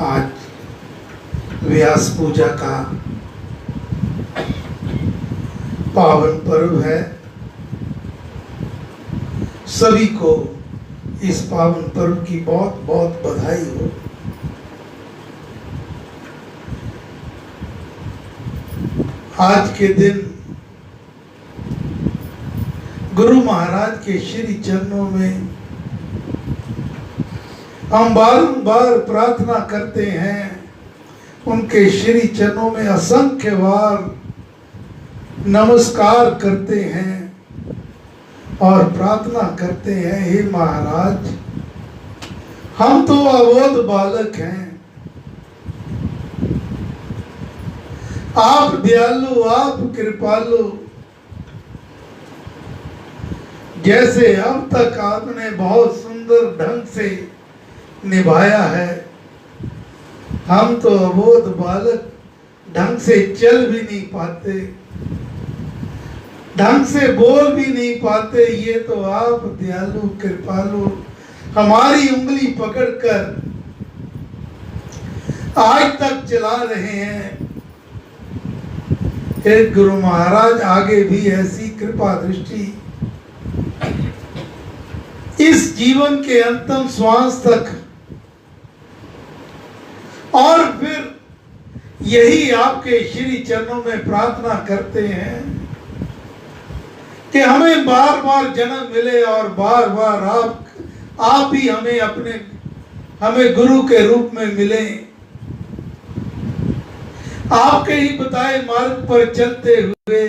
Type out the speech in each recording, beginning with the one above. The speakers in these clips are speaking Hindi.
आज व्यास पूजा का पावन पर्व है। सभी को इस पावन पर्व की बहुत बहुत बधाई हो। आज के दिन गुरु महाराज के श्री चरणों में हम बारंबार प्रार्थना करते हैं, उनके श्री चरणों में असंख्य बार नमस्कार करते हैं और प्रार्थना करते हैं, हे महाराज, हम तो अबोध बालक हैं, आप दयालु, आप कृपालु। जैसे अब तक आपने बहुत सुंदर ढंग से निभाया है, हम तो अबोध बालक ढंग से चल भी नहीं पाते, ढंग से बोल भी नहीं पाते। ये तो आप दयालु कृपालु हमारी उंगली पकड़कर आज तक चला रहे हैं। हे गुरु महाराज, आगे भी ऐसी कृपा दृष्टि इस जीवन के अंतिम श्वास तक, और फिर यही आपके श्री चरणों में प्रार्थना करते हैं कि हमें बार बार जन्म मिले और बार बार आप ही हमें गुरु के रूप में मिले, आपके ही बताए मार्ग पर चलते हुए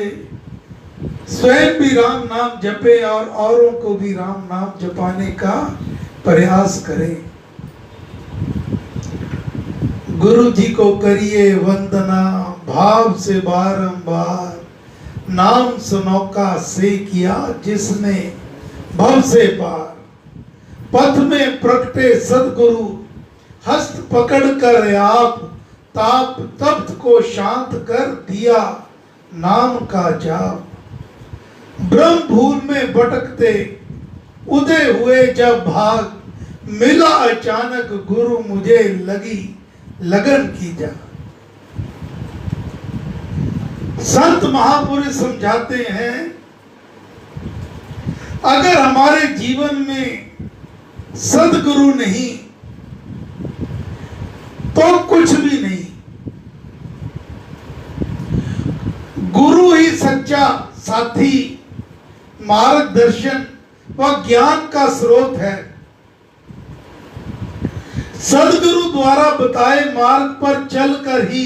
स्वयं भी राम नाम जपे और औरों को भी राम नाम जपाने का प्रयास करें। गुरु जी को करिए वंदना भाव से बारंबार, नाम सुनौका से किया जिसने भव से पार। पथ में प्रकटे सदगुरु हस्त पकड़ कर आप, ताप तप्त को शांत कर दिया नाम का जाप। ब्रह्म भूल में भटकते उदय हुए जब भाग, मिला अचानक गुरु मुझे लगी लगन की जा। संत महापुरुष समझाते हैं, अगर हमारे जीवन में सदगुरु नहीं तो कुछ भी नहीं। गुरु ही सच्चा साथी, मार्गदर्शन व ज्ञान का स्रोत है। सदगुरु द्वारा बताए मार्ग पर चलकर ही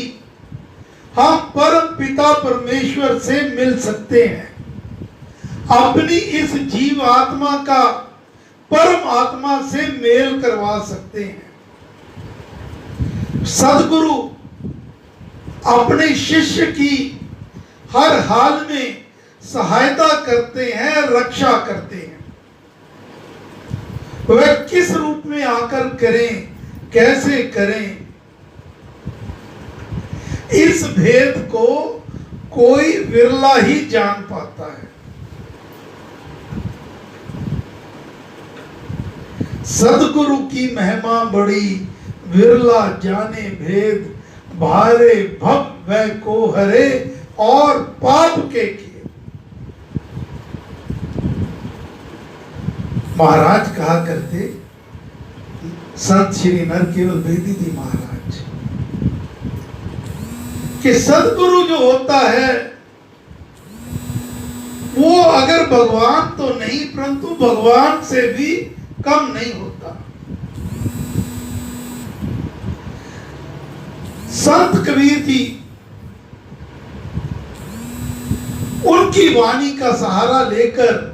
हम परम पिता परमेश्वर से मिल सकते हैं, अपनी इस जीव आत्मा का परम आत्मा से मेल करवा सकते हैं। सदगुरु अपने शिष्य की हर हाल में सहायता करते हैं, रक्षा करते हैं। वह किस रूप में आकर करें, कैसे करें, इस भेद को कोई विरला ही जान पाता है। सदगुरु की महिमा बड़ी, विरला जाने भेद। भारे भव वह को हरे और पाप के किए। महाराज कहा करते, संत श्री नरकेवल बेदी जी महाराज, कि सदगुरु जो होता है वो अगर भगवान तो नहीं परंतु भगवान से भी कम नहीं होता। संत कबीर जी उनकी वाणी का सहारा लेकर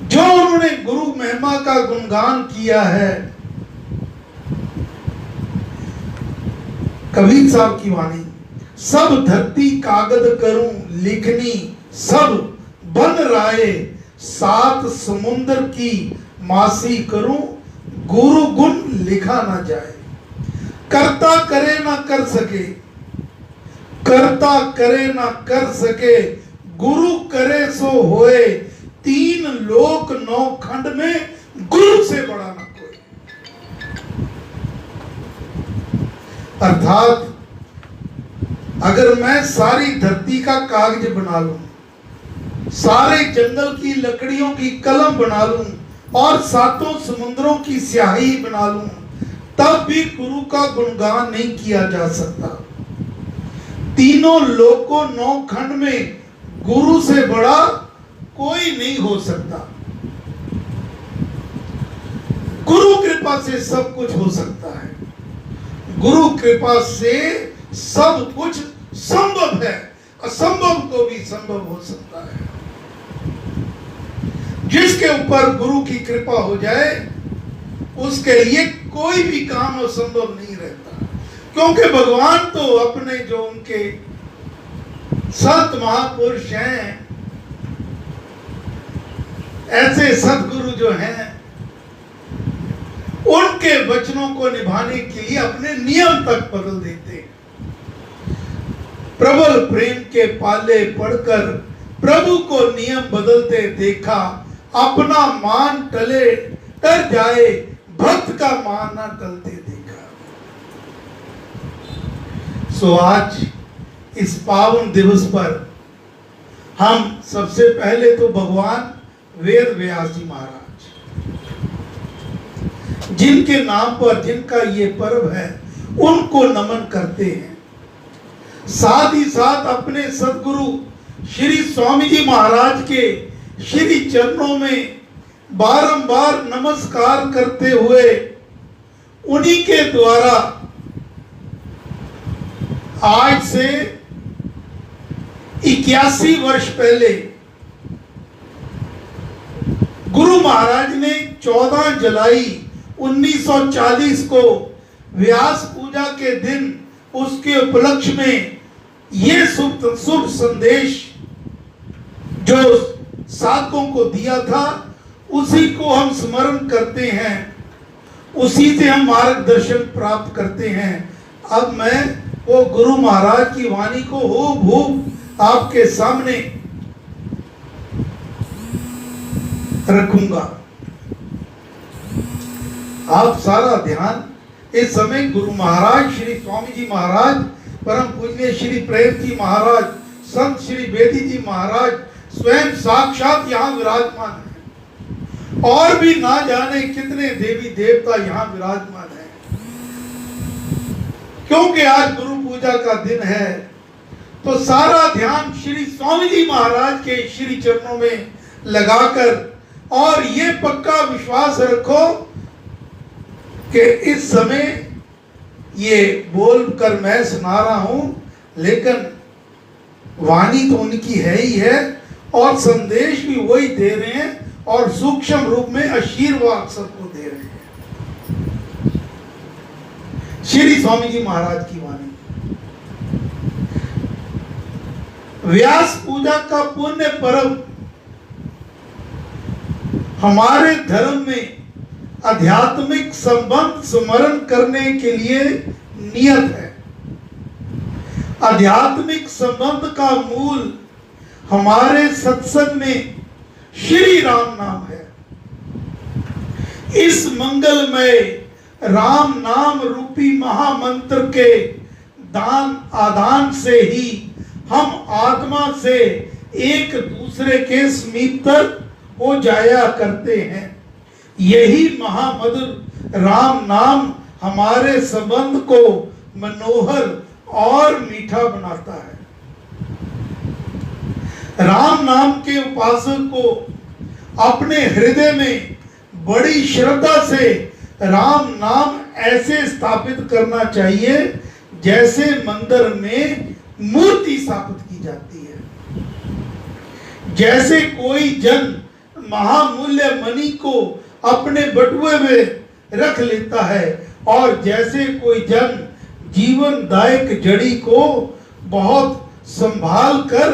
जो उन्होंने गुरु महिमा का गुणगान किया है, कबीर साहब की वाणी, सब धरती कागज करूं लिखनी, सब बन राये, सात समुद्र की मासी करूं, गुरु गुण लिखा ना जाए। करता करे ना कर सके, करता करे ना कर सके, गुरु करे सो होए, तीन लोक नौ खंड में गुरु से बड़ा ना कोई। अर्थात अगर मैं सारी धरती का कागज बना लूं, सारे जंगल की लकड़ियों की कलम बना लूं और सातों समुद्रों की स्याही बना लूं, तब भी गुरु का गुणगान नहीं किया जा सकता। तीनों लोकों नौ खंड में गुरु से बड़ा कोई नहीं हो सकता। गुरु कृपा से सब कुछ हो सकता है। गुरु कृपा से सब कुछ संभव है, असंभव को भी संभव हो सकता है। जिसके ऊपर गुरु की कृपा हो जाए उसके लिए कोई भी काम असंभव नहीं रहता, क्योंकि भगवान तो अपने जो उनके संत महापुरुष हैं, ऐसे सदगुरु जो हैं, उनके वचनों को निभाने के लिए अपने नियम तक बदल देते हैं। प्रबल प्रेम के पाले पढ़कर प्रभु को नियम बदलते देखा, अपना मान टले डर जाए, भक्त का मान न टलते देखा। सो आज इस पावन दिवस पर हम सबसे पहले तो भगवान वेद व्यास जी महाराज, जिनके नाम पर जिनका ये पर्व है, उनको नमन करते हैं। साथ ही साथ अपने सदगुरु श्री स्वामी जी महाराज के श्री चरणों में बारंबार नमस्कार करते हुए उन्हीं के द्वारा आज से 81 वर्ष पहले गुरु महाराज ने 14 जुलाई 1940 को व्यास पूजा के दिन उसके उपलक्ष्य में ये शुभ संदेश जो साधकों को दिया था, उसी को हम स्मरण करते हैं, उसी से हम मार्गदर्शन प्राप्त करते हैं। अब मैं वो गुरु महाराज की वाणी को हूबहू आपके सामने रखूंगा। आप सारा ध्यान इस समय गुरु महाराज श्री स्वामी जी महाराज, परम पूज्य श्री प्रेम जी महाराज, संत श्री बेदी जी महाराज स्वयं साक्षात यहाँ विराजमान है, और भी ना जाने कितने देवी देवता यहाँ विराजमान है। क्योंकि आज गुरु पूजा का दिन है, तो सारा ध्यान श्री स्वामी जी महाराज के श्री चरणों में लगाकर, और ये पक्का विश्वास रखो कि इस समय ये बोलकर मैं सुना रहा हूं, लेकिन वाणी तो उनकी है ही है और संदेश भी वही दे रहे हैं, और सूक्ष्म रूप में आशीर्वाद सबको दे रहे हैं। श्री स्वामी जी महाराज की वाणी। व्यास पूजा का पुण्य पर्व हमारे धर्म में आध्यात्मिक संबंध स्मरण करने के लिए नियत है। आध्यात्मिक संबंध का मूल हमारे सत्संग में श्री राम नाम है। इस मंगलमय राम नाम रूपी महामंत्र के दान आदान से ही हम आत्मा से एक दूसरे के समीप तक हो जाया करते हैं। यही महामधुर राम नाम हमारे संबंध को मनोहर और मीठा बनाता है। राम नाम के उपासक को अपने हृदय में बड़ी श्रद्धा से राम नाम ऐसे स्थापित करना चाहिए जैसे मंदिर में मूर्ति स्थापित की जाती है। जैसे कोई जन महामूल्य मणि को अपने बटुए में रख लेता है, और जैसे कोई जन जीवनदायक जड़ी को बहुत संभाल कर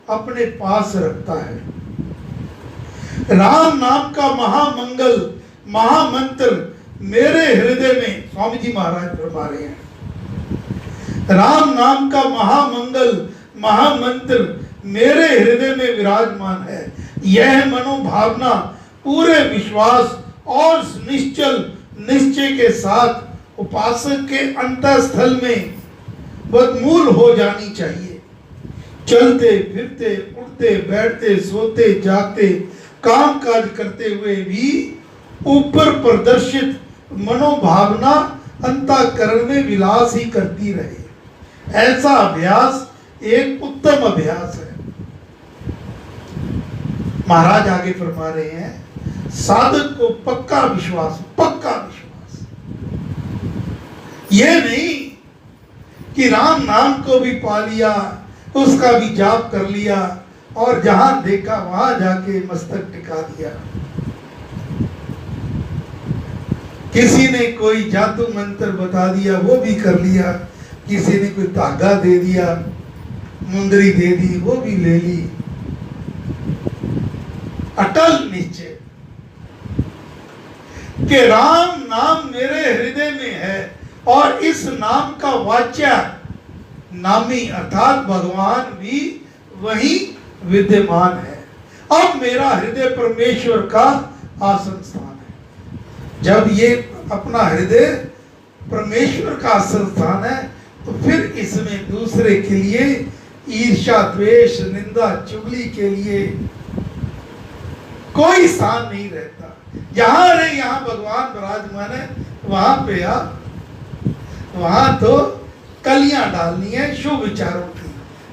अपने पास रखता है। राम नाम का महामंगल महामंत्र मेरे हृदय में, स्वामी जी महाराज फरमा रहे हैं, राम नाम का महामंगल महामंत्र मेरे हृदय में विराजमान है। यह मनोभावना पूरे विश्वास और निश्चय के साथ उपासक के अंतःस्थल में बदमूल हो जानी चाहिए। चलते फिरते, उठते बैठते, सोते जागते, काम काज करते हुए भी ऊपर प्रदर्शित मनोभावना अंतःकरण में विलास ही करती रहे। ऐसा अभ्यास एक उत्तम अभ्यास है। महाराज आगे फरमा रहे हैं, साधक को पक्का विश्वास यह नहीं कि राम नाम को भी पा लिया, उसका भी जाप कर लिया और जहां देखा वहां जाके मस्तक टिका दिया। किसी ने कोई जादू मंत्र बता दिया, वो भी कर लिया। किसी ने कोई धागा दे दिया, मुंदरी दे दी, वो भी ले ली। अटल निश्चय कि राम नाम मेरे हृदय में है और इस नाम का वाच्या नामी अर्थात भगवान भी वही विद्यमान है। अब मेरा हृदय परमेश्वर का आसन स्थान है। जब ये अपना हृदय परमेश्वर का आसन स्थान है तो फिर इसमें दूसरे के लिए ईर्ष्या, द्वेष, निंदा, चुगली के लिए कोई स्थान नहीं रहता। जहां रहे यहां भगवान विराजमान है, वहां पे आप वहां तो कलियां डालनी है शुभ विचारों की,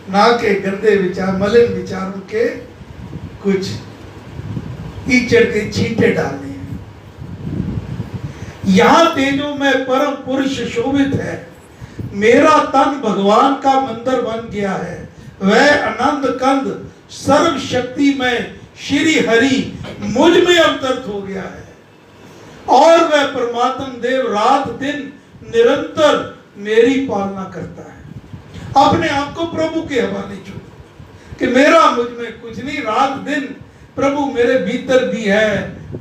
ना के गंदे विचार, मलिन विचारों के कुछ कीचड़ के छींटे डालने हैं। यहां तेजो में परम पुरुष शोभित है। मेरा तन भगवान का मंदिर बन गया है। वह आनंद कंद सर्व शक्ति में श्री हरि मुझ में अवतरित हो गया है और वह परमात्म देव रात दिन निरंतर मेरी पालना करता है। अपने आप को प्रभु के हवाले छोड़ो कि मेरा मुझ में कुछ नहीं, रात दिन प्रभु मेरे भीतर भी है,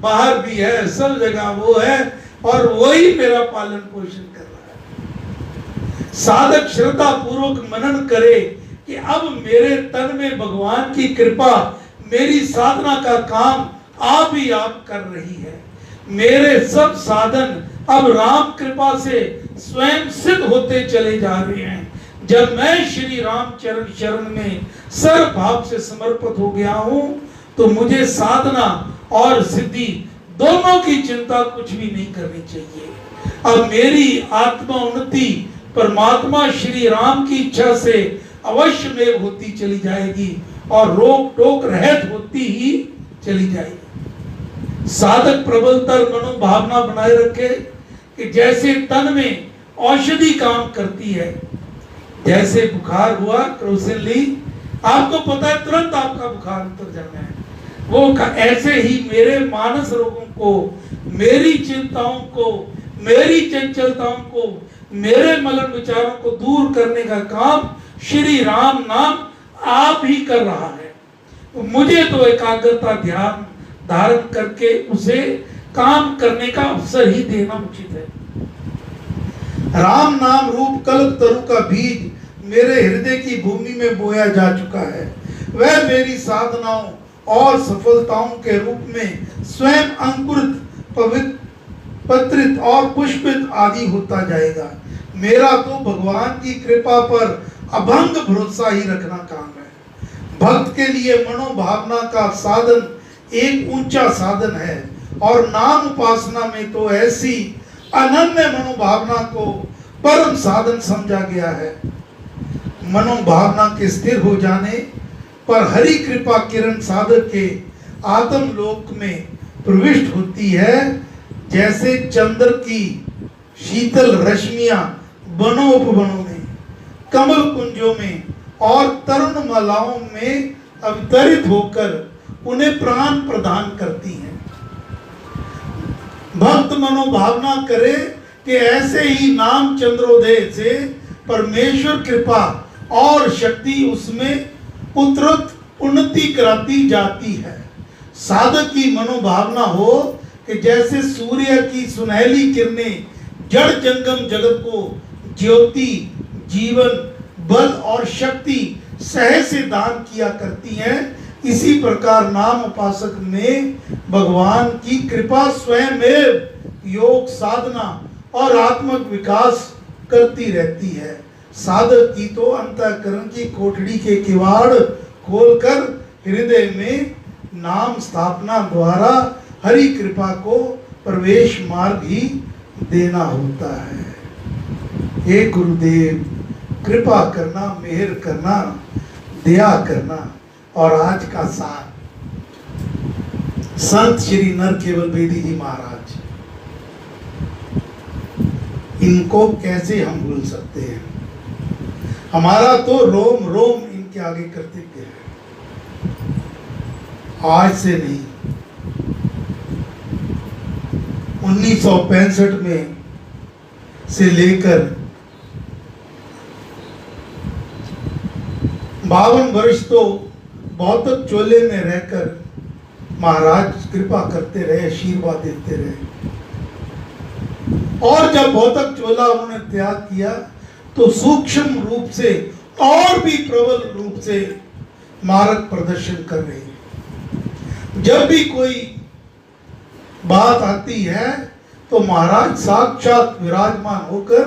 बाहर भी है, सब जगह वो है और वही मेरा पालन पोषण कर रहा है। साधक श्रद्धा पूर्वक मनन करे कि अब मेरे तन में भगवान की कृपा मेरी साधना का काम आप ही आप कर रही है। मेरे सब साधन अब राम कृपा से स्वयं सिद्ध होते चले जा रहे हैं। जब मैं श्री राम चरण शरण में सर्व भाव से समर्पित हो गया हूं तो मुझे साधना और सिद्धि दोनों की चिंता कुछ भी नहीं करनी चाहिए। अब मेरी आत्मा उन्नति परमात्मा श्री राम की इच्छा से अवश्य में होती चली जाएगी और रोक टोक रहित होती ही चली जाएगी। साधक प्रबलतर मनोभावना बनाए रखे कि जैसे तन में औषधि काम करती है, जैसे बुखार हुआ क्रोसिन ली, आपको पता है तुरंत आपका बुखार उतर जाना है। वो ऐसे ही मेरे मानस रोगों को, मेरी चिंताओं को, मेरी चंचलताओं को, मेरे मलन विचारों को दूर करने का काम श्री राम नाम आप ही कर रहा है। तो मुझे तो एकाग्रता ध्यान धारण करके उसे काम करने का अवसर ही देना उचित है। राम नाम रूप कल्प तरु का बीज मेरे हृदय की भूमि में बोया जा चुका है। वह मेरी साधनाओं और सफलताओं के रूप में स्वयं अंकुरित, पत्रित और पुष्पित आदि होता जाएगा। मेरा तो भगवान की कृपा पर अभंग भरोसा ही रखना काम है। भक्त के लिए मनोभावना का साधन एक ऊंचा साधन है और नाम उपासना में तो ऐसी अनन्य मनोभावना को परम साधन समझा गया है। मनोभावना के स्थिर हो जाने पर हरि कृपा किरण साधक के आत्म लोक में प्रविष्ट होती है। जैसे चंद्र की शीतल रश्मियां वनों उपवनों में, कमल कुंजों में और तरुण मालाओं में अवतरित होकर उन्हें प्राण प्रदान करती हैं। भक्त मनोभावना करे कि ऐसे ही नाम चंद्रोदय से परमेश्वर कृपा और शक्ति उसमें उत्तरोत्तर उन्नति कराती जाती है। साधक की मनोभावना हो कि जैसे सूर्य की सुनहली किरणें जड़ जंगम जगत को ज्योति, जीवन, बल और शक्ति सहज से दान किया करती हैं, इसी प्रकार नाम उपासक में भगवान की कृपा स्वयं योग साधना और आत्मक विकास करती रहती है। साधक की तो अंतःकरण की कोठड़ी के किवाड़ खोलकर हृदय में नाम स्थापना द्वारा हरि कृपा को प्रवेश मार्ग ही देना होता है। हे गुरुदेव, कृपा करना, मेहर करना, दया करना। और आज का सार संत श्री नरकेवल बेदी जी महाराज, इनको कैसे हम भूल सकते हैं। हमारा तो रोम रोम इनके आगे कर्तव्य है। आज से नहीं, 1965 में से लेकर 52 वर्ष तो भौतिक चोले में रहकर महाराज कृपा करते रहे, आशीर्वाद देते रहे। और जब भौतिक चोला उन्होंने त्याग किया तो सूक्ष्म रूप से और भी प्रबल रूप से मार्ग प्रदर्शन कर रहे हैं। जब भी कोई बात आती है तो महाराज साक्षात विराजमान होकर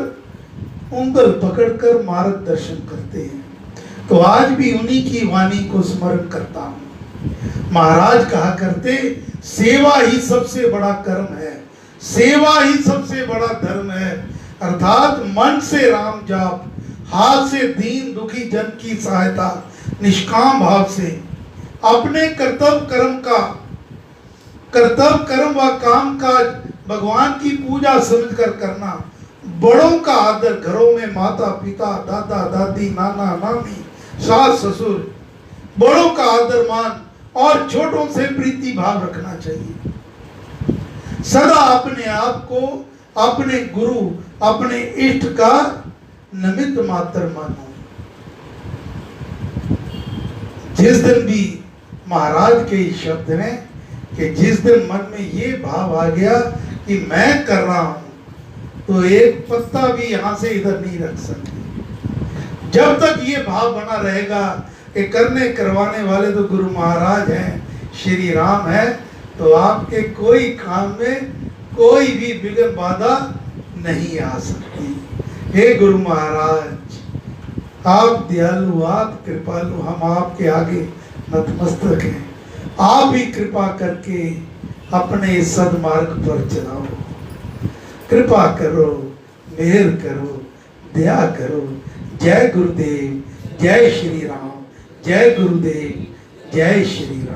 उंगल पकड़कर मार्गदर्शन करते हैं। तो आज भी उन्हीं की वाणी को स्मरण करता हूं। महाराज कहा करते, सेवा ही सबसे बड़ा कर्म है, सेवा ही सबसे बड़ा धर्म है। अर्थात मन से राम जाप, हाथ से दीन दुखी जन की सहायता, निष्काम भाव से अपने कर्तव्य कर्म व काम काज भगवान की पूजा समझकर करना। बड़ों का आदर, घरों में माता पिता, दादा दादी, नाना नानी, सास ससुर, बड़ों का आदर मान और छोटों से प्रीति भाव रखना चाहिए। सदा अपने आप को अपने गुरु, अपने इष्ट का निमित्त मात्र मानो। जिस दिन भी महाराज के शब्द ने कि जिस दिन मन में ये भाव आ गया कि मैं कर रहा हूं, तो एक पत्ता भी यहां से इधर नहीं रख सकते। जब तक ये भाव बना रहेगा कि करने करवाने वाले तो गुरु महाराज हैं, श्री राम है, तो आपके कोई काम में कोई भी विघ्न बाधा नहीं आ सकती। हे गुरु महाराज, आप दयालु, आप कृपालु, हम आपके आगे नतमस्तक हैं। आप ही कृपा करके अपने सदमार्ग पर चलाओ। कृपा करो, मेहर करो, दया करो। जय गुरुदेव, जय श्री राम, जय गुरुदेव, जय श्री राम।